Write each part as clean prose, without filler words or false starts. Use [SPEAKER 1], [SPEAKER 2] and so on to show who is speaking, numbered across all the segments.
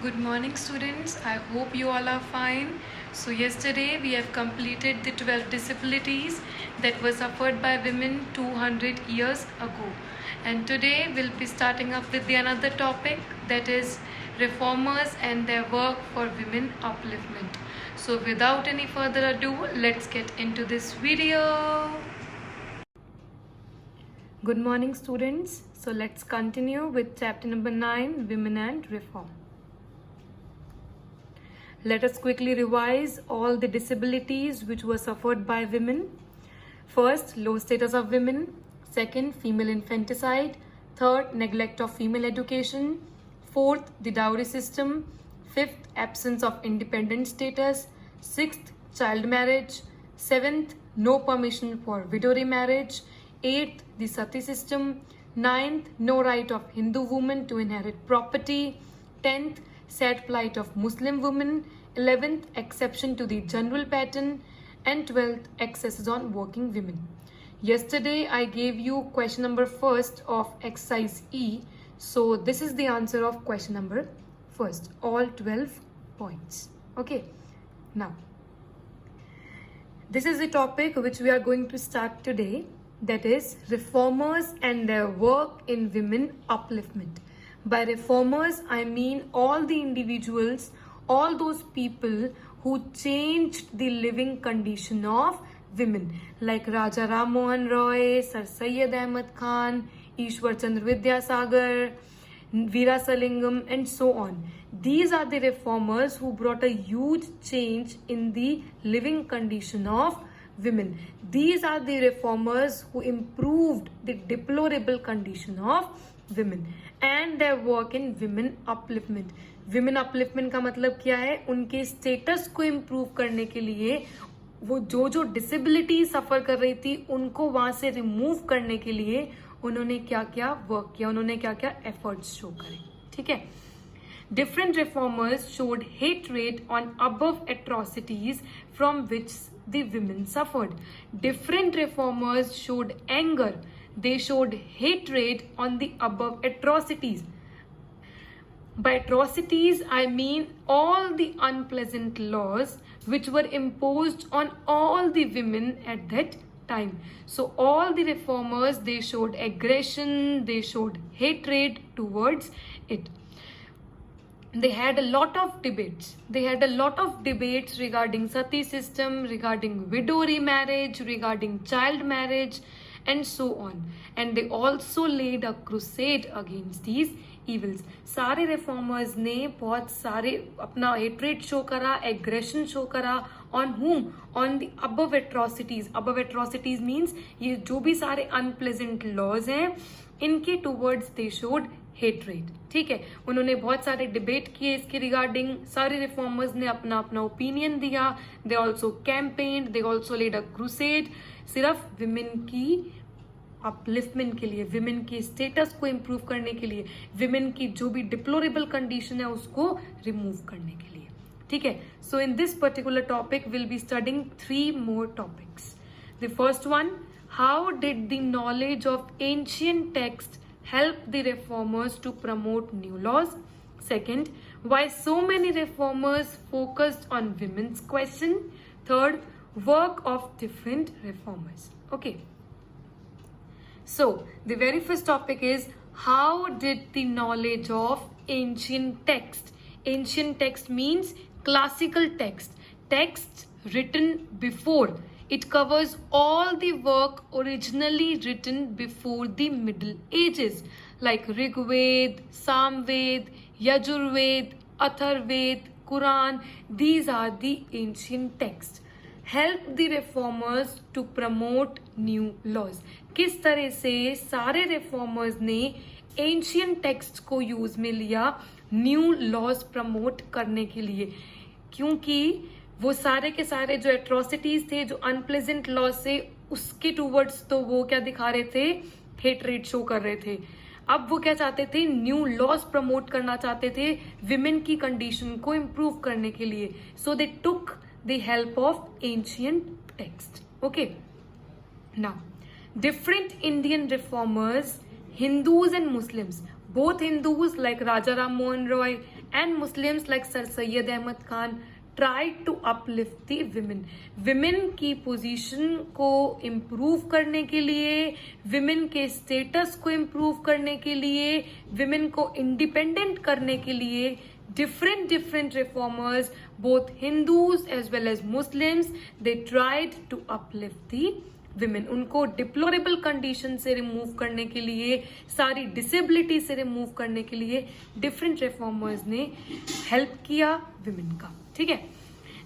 [SPEAKER 1] Good morning, students. I hope you all are fine. So yesterday we have completed the 12 disabilities that were suffered by women 200 years ago. And today we'll be starting up with the another topic, that is reformers and their work for women upliftment. So without any further ado, let's get into this video. Good morning, students. So let's continue with chapter number 9, Women and Reform. Let us quickly revise all the disabilities which were suffered by women. First, low status of women. Second, female infanticide. Third, neglect of female education. Fourth, the dowry system. Fifth, absence of independent status. Sixth, child marriage. Seventh, no permission for widow remarriage. Eighth, the sati system. Ninth, no right of Hindu women to inherit property. 10th, sad plight of Muslim women. 11th, exception to the general pattern. And 12th, excesses on working women. Yesterday, I gave you question number first of exercise E. So this is the answer of question number first, all 12 points. Okay, now this is the topic which we are going to start today, that is reformers and their work in women upliftment. By reformers, I mean all the individuals, all those people who changed the living condition of women, like Raja Ram Mohan Roy, Sir Syed Ahmad Khan, Ishwar Chandra Vidyasagar, Veera Salingam, and so on. These are the reformers who brought a huge change in the living condition of women. These are the reformers who improved the deplorable condition of women and their work in women upliftment. Women upliftment का मतलब क्या है? उनके status को improve करने के लिए वो जो डिसेबिलिटी सफर कर रही थी उनको वहां से रिमूव करने के लिए उन्होंने क्या क्या वर्क किया, उन्होंने क्या क्या एफर्ट्स शो करे. ठीक है. Different reformers showed hatred on above atrocities from which the women suffered. Different reformers showed anger. They showed hatred on the above atrocities. By atrocities, I mean all the unpleasant laws which were imposed on all the women at that time. So all the reformers, they showed aggression, they showed hatred towards it. They had a lot of debates. They had a lot of debates regarding sati system, regarding widow remarriage, regarding child marriage, and so on. And they also laid a crusade against these evils. सारे reformers ने बहुत सारे अपना hatred show करा, aggression show करा. On whom? On the above atrocities. Above atrocities means ये जो भी सारे unpleasant laws हैं इनके towards they showed हेट्रेड. ठीक है. उन्होंने बहुत सारे डिबेट किए इसके रिगार्डिंग. सारे रिफॉर्मर्स ने अपना अपना ओपिनियन दिया. They also campaigned, they also led a crusade, सिर्फ विमेन की अपलिफ्टमेंट के लिए, विमेन की स्टेटस को इम्प्रूव करने के लिए, विमेन की जो भी डिप्लोरेबल कंडीशन है उसको रिमूव करने के लिए. ठीक है. So in this particular topic will be studying 3 more topics. The first one, how did the knowledge of ancient text help the reformers to promote new laws? Second, why so many reformers focused on women's question? Third, work of different reformers. Okay. So, the very first topic is, how did the knowledge of ancient text? Ancient text means classical text. Texts written before. It covers all the work originally written before the Middle Ages, like Rig Ved, Sam Ved, Yajur Ved, Athar Ved, Quran. These are the ancient texts. Help the reformers to promote new laws. किस तरह से सारे reformers ने ancient texts को use में लिया new laws promote करने के लिए, क्योंकि वो सारे के सारे जो एट्रोसिटीज थे, जो अनप्लेजेंट लॉस थे, उसके टूवर्ड्स तो वो क्या दिखा रहे थे? हेट्रेड शो कर रहे थे. अब वो क्या चाहते थे? न्यू लॉस प्रमोट करना चाहते थे विमेन की कंडीशन को इम्प्रूव करने के लिए. So they took the help of ancient text. Okay. Now different Indian reformers, Hindus and Muslims, both Hindus like Raja Ram Mohan Roy and Muslims like Sir Syed Ahmad Khan tried to uplift the women. Women की position को improve करने के लिए, women के status को improve करने के लिए, women को इंडिपेंडेंट करने के लिए different reformers, both Hindus as well as Muslims, they tried to uplift the women. उनको डिप्लोरेबल कंडीशन से रिमूव करने के लिए, सारी डिसेबिलिटी से रिमूव करने के लिए डिफरेंट रिफॉर्मर्स ने हेल्प किया विमेन का. ठीक है.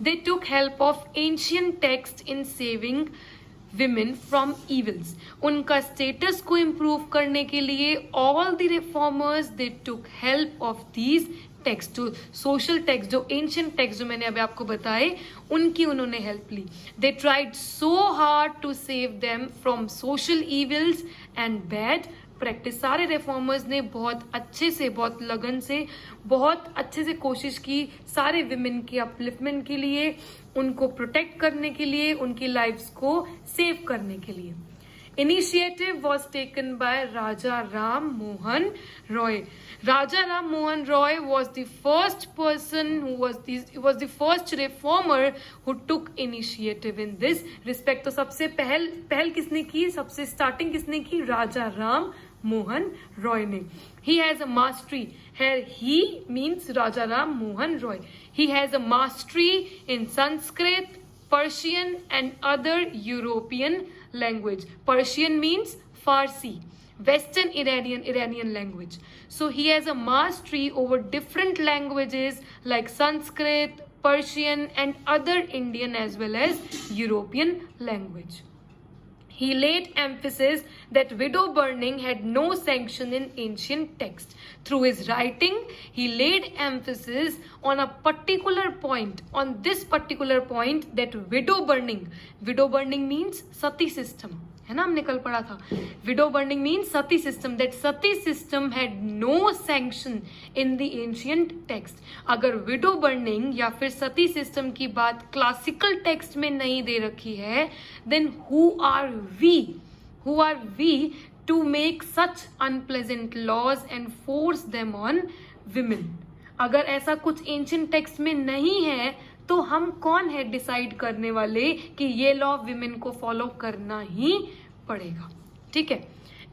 [SPEAKER 1] They took help of ancient text in saving women from evils. उनका स्टेटस को इम्प्रूव करने के लिए all the reformers they took help of these text. जो सोशल टेक्स्ट, जो एंशियंट टेक्स्ट जो मैंने अभी आपको बताए, उनकी उन्होंने हेल्प ली. They tried so hard to save them from social evils and bad practice. सारे रिफॉर्मर्स ने बहुत अच्छे से, बहुत लगन से, बहुत अच्छे से कोशिश की सारे विमेन की अपलिफ्टमेंट के लिए, उनको प्रोटेक्ट करने के लिए, उनकी लाइफ्स को सेव करने के लिए. Initiative was taken by Raja Ram Mohan Roy. Raja Ram Mohan Roy was the first person who was the first reformer who took initiative in this respect. तो सबसे पहल किसने की, सबसे स्टार्टिंग किसने की? राजा राम मोहन रॉय ने. He has a mastery. Here he means Raja Ram Mohan Roy. He has a mastery in Sanskrit, Persian and other European language. Persian means Farsi, Western Iranian language. So he has a mastery over different languages like Sanskrit, Persian and other Indian as well as European language. He laid emphasis that widow burning had no sanction in ancient text. Through his writing, he laid emphasis on a particular point, on this particular point, that widow burning means sati system. है ना, हमने कल पढ़ा था. Widow burning means sati system. That sati system had no sanction in the ancient text. अगर widow burning या फिर सती system की बात क्लासिकल टेक्स्ट में नहीं दे रखी है, then who are we to make such unpleasant laws and force them on women. अगर ऐसा कुछ एंशियंट टेक्स्ट में नहीं है तो हम कौन है डिसाइड करने वाले कि ये लॉ विमेन को फॉलो करना ही पड़ेगा. ठीक है.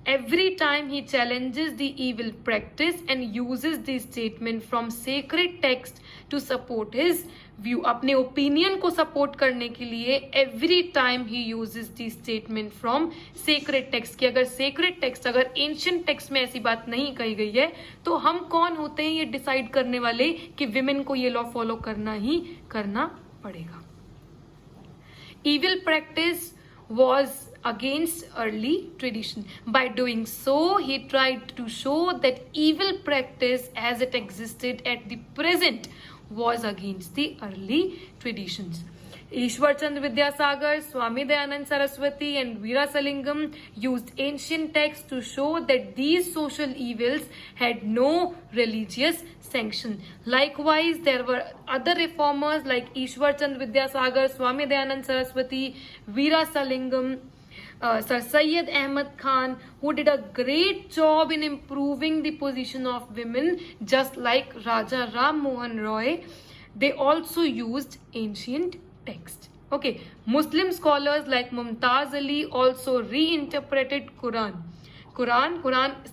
[SPEAKER 1] Every time he challenges the evil practice and uses the statement from sacred text to support his view. अपने ओपिनियन को सपोर्ट करने के लिए every time he uses the statement from sacred text. कि अगर सेक्रेड टेक्स्ट, अगर ancient text में ऐसी बात नहीं कही गई है तो हम कौन होते हैं ये डिसाइड करने वाले कि विमेन को ये लॉ फॉलो करना ही करना पड़ेगा. Evil practice was against early tradition. By doing so, he tried to show that evil practice as it existed at the present was against the early traditions. Ishwar Chandra Vidyasagar, Swami Dayanand Saraswati and Veerasalingam used ancient texts to show that these social evils had no religious sanction. Likewise, there were other reformers like Ishwar Chandra Vidyasagar, Swami Dayanand Saraswati, Veerasalingam, Sir Syed Ahmad Khan, who did a great job in improving the position of women, just like Raja Ram Mohan Roy. They also used ancient text. Okay, Muslim scholars like Mumtaz Ali also reinterpreted Quran,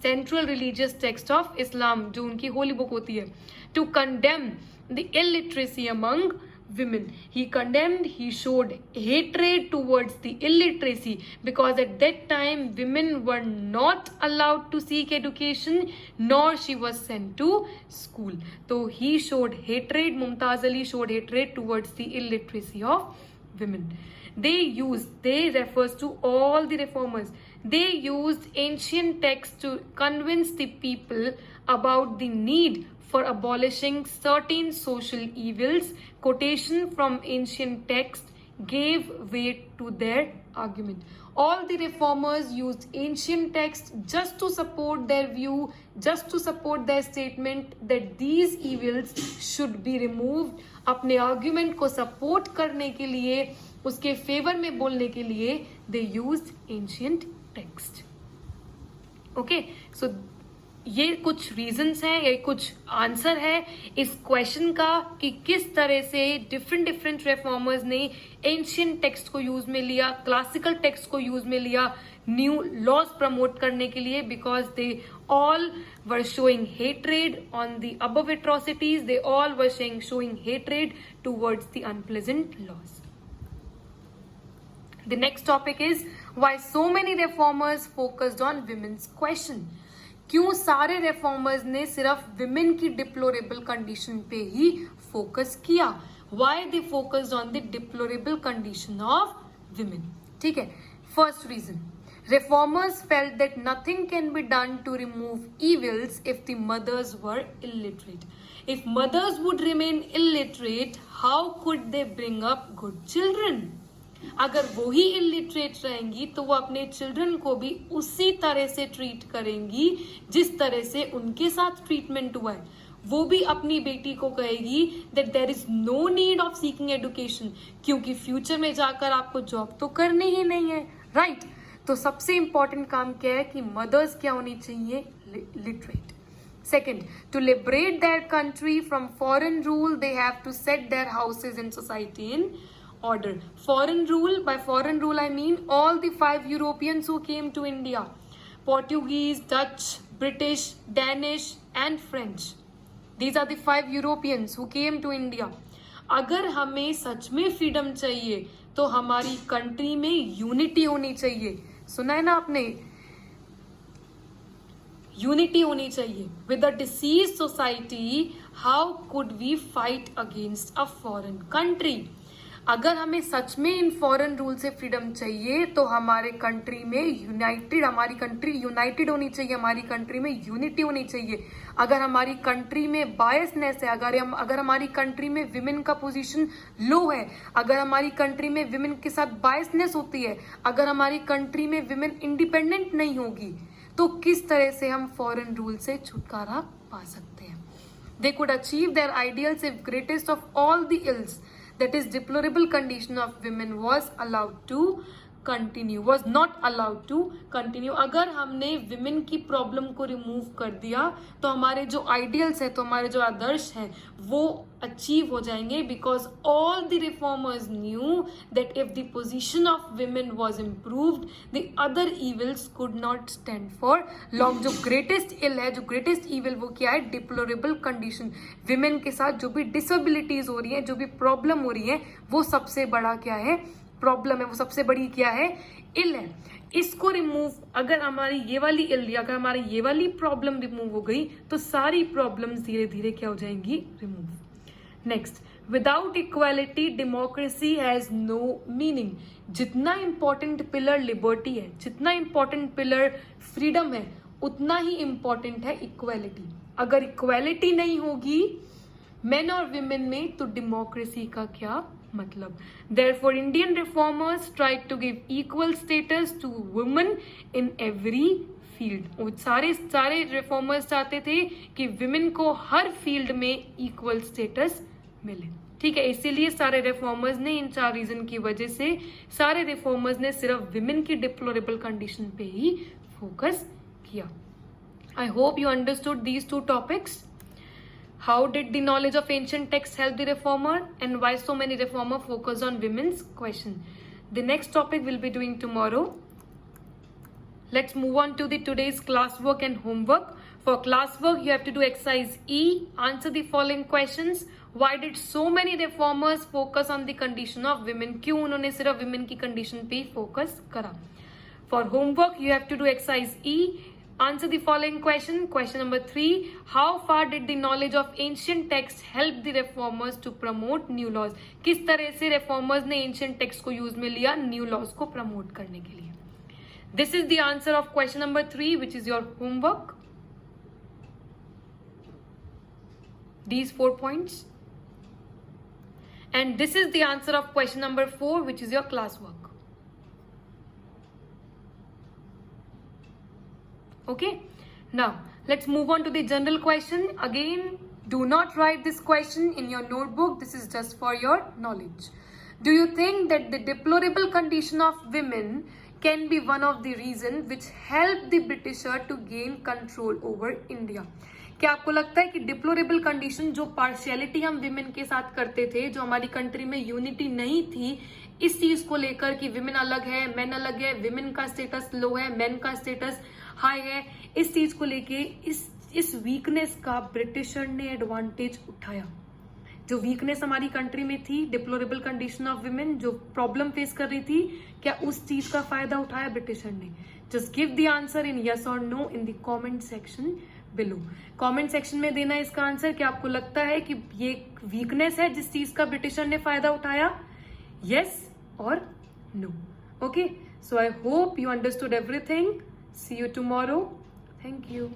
[SPEAKER 1] central religious text of Islam, जो उनकी Holi book होती है, to condemn the illiteracy among women. He showed hatred towards the illiteracy because at that time women were not allowed to seek education nor she was sent to school. So he showed hatred, Mumtaz Ali showed hatred towards the illiteracy of women. They refers to all the reformers. They used ancient texts to convince the people about the need for abolishing certain social evils. Quotation from ancient text gave weight to their argument. All the reformers used ancient texts just to support their view, just to support their statement that these evils should be removed. अपने argument को support करने के लिए, उसके favor में बोलने के लिए they used ancient text. Okay, so ये कुछ रीजंस हैं, ये कुछ आंसर है इस क्वेश्चन का कि किस तरह से डिफरेंट डिफरेंट रिफॉर्मर्स ने एंशियंट टेक्स्ट को यूज में लिया, क्लासिकल टेक्स्ट को यूज में लिया न्यू लॉज प्रमोट करने के लिए, because they all were showing hatred on the above atrocities, they all were showing hatred towards the unpleasant laws. The next topic is why so many reformers focused on women's question. क्यों सारे reformers ने सिर्फ women की deplorable condition पे ही focus किया? Why they focused on the deplorable condition of women? ठीक है. First reason, reformers felt that nothing can be done to remove evils if the mothers were illiterate. If mothers would remain illiterate, how could they bring up good children? अगर वो ही illiterate रहेंगी तो वो अपने children को भी उसी तरह से ट्रीट करेंगी जिस तरह से उनके साथ ट्रीटमेंट हुआ है. वो भी अपनी बेटी को कहेगी that there is no need of seeking education, क्योंकि फ्यूचर में जाकर आपको जॉब तो करनी ही नहीं है, राइट? तो सबसे इंपॉर्टेंट काम क्या है कि मदर्स क्या होनी चाहिए? Literate. Second, to liberate their country from foreign rule, they have to set their houses and society in order. Foreign rule, by foreign rule I mean all the 5 Europeans who came to India: Portuguese, Dutch, British, Danish and French. These are the 5 Europeans who came to India. अगर हमें सच में freedom चाहिए तो हमारी country में unity होनी चाहिए. सुना है ना आपने? यूनिटी होनी चाहिए. With a diseased society how could we fight against a foreign country? अगर हमें सच में इन फॉरेन रूल से फ्रीडम चाहिए तो हमारे कंट्री में हमारी कंट्री यूनाइटेड होनी चाहिए, हमारी कंट्री में यूनिटी होनी चाहिए. अगर हमारी कंट्री में बायसनेस है, अगर हमारी कंट्री में विमेन का पोजीशन लो है, अगर हमारी कंट्री में विमेन के साथ बायसनेस होती है, अगर हमारी कंट्री में विमेन इंडिपेंडेंट नहीं होगी, तो किस तरह से हम फॉरेन रूल से छुटकारा पा सकते हैं? They could achieve their ideals if greatest of all the ills, that is deplorable condition of women, was not allowed to continue. अगर हमने विमेन की प्रॉब्लम को रिमूव कर दिया तो हमारे जो आइडियल्स है, तो हमारे जो आदर्श हैं वो अचीव हो जाएंगे, because all the reformers knew that if the position of women was improved the other evils could not stand for long. जो ग्रेटेस्ट इल है, जो ग्रेटेस्ट इविल, वो क्या है? Deplorable condition. विमेन के साथ जो भी डिसेबिलिटीज हो रही है, जो भी प्रॉब्लम हो रही है, वो सबसे बड़ा क्या है? प्रॉब्लम है. वो सबसे बड़ी क्या है? इल है. इसको रिमूव, अगर हमारी ये वाली इल, अगर हमारी ये वाली प्रॉब्लम रिमूव हो गई तो सारी प्रॉब्लम्स धीरे धीरे क्या हो जाएंगी? Remove. Next, without equality democracy has no meaning. जितना इंपॉर्टेंट पिलर लिबर्टी है, जितना इंपॉर्टेंट पिलर फ्रीडम है, उतना ही इंपॉर्टेंट है इक्वालिटी. अगर इक्वालिटी नहीं होगी मेन और विमेन में तो डेमोक्रेसी का क्या मतलब? Therefore, Indian reformers tried to give equal status to women in every field. और सारे रिफॉर्मर्स चाहते थे कि विमेन को हर फील्ड में इक्वल स्टेटस मिले. ठीक है, इसीलिए सारे रिफॉर्मर्स ने, इन 4 रीजन की वजह से सारे रिफॉर्मर्स ने सिर्फ विमेन की डिप्लोरेबल कंडीशन पे ही फोकस किया. आई hope you understood these 2 topics. How did the knowledge of ancient texts help the reformer, and why so many reformer focused on women's question? The next topic we'll be doing tomorrow. Let's move on to the today's classwork and homework. For classwork, you have to do exercise E. Answer the following questions. Why did so many reformers focus on the condition of women? क्यों उन्होंने सिर्फ women की condition पे focus करा? For homework, you have to do exercise E. Answer the following question. Question number 3. How far did the knowledge of ancient texts help the reformers to promote new laws? किस तरह से reformers ने ancient texts को use में लिया new laws को promote करने के लिए? This is the answer of question number 3, which is your homework. These 4 points. And this is the answer of question number 4, which is your classwork. Okay, now let's move on to the general question. Again, do not write this question in your notebook. This is just for your knowledge. Do you think that the deplorable condition of women can be one of the reason which helped the Britisher to gain control over India. क्या आपको लगता है कि deplorable condition, जो partiality हम women के साथ करते थे, जो हमारी कंट्री में यूनिटी नहीं थी इस चीज को लेकर कि विमेन अलग है, मेन अलग है, विमेन का स्टेटस लो है, मेन का स्टेटस हाई है, इस चीज को लेके इस वीकनेस का ब्रिटिशर ने एडवांटेज उठाया. जो वीकनेस हमारी कंट्री में थी, डिप्लोरेबल कंडीशन ऑफ विमेन, जो प्रॉब्लम फेस कर रही थी, क्या उस चीज का फायदा उठाया ब्रिटिशर ने? Just give the answer in yes और no in the comment section below. Comment section में देना इसका आंसर. क्या आपको लगता है कि ये वीकनेस है जिस चीज का ब्रिटिशर ने फायदा उठाया? यस और no. Okay, so I hope you understood everything. See you tomorrow. Thank you.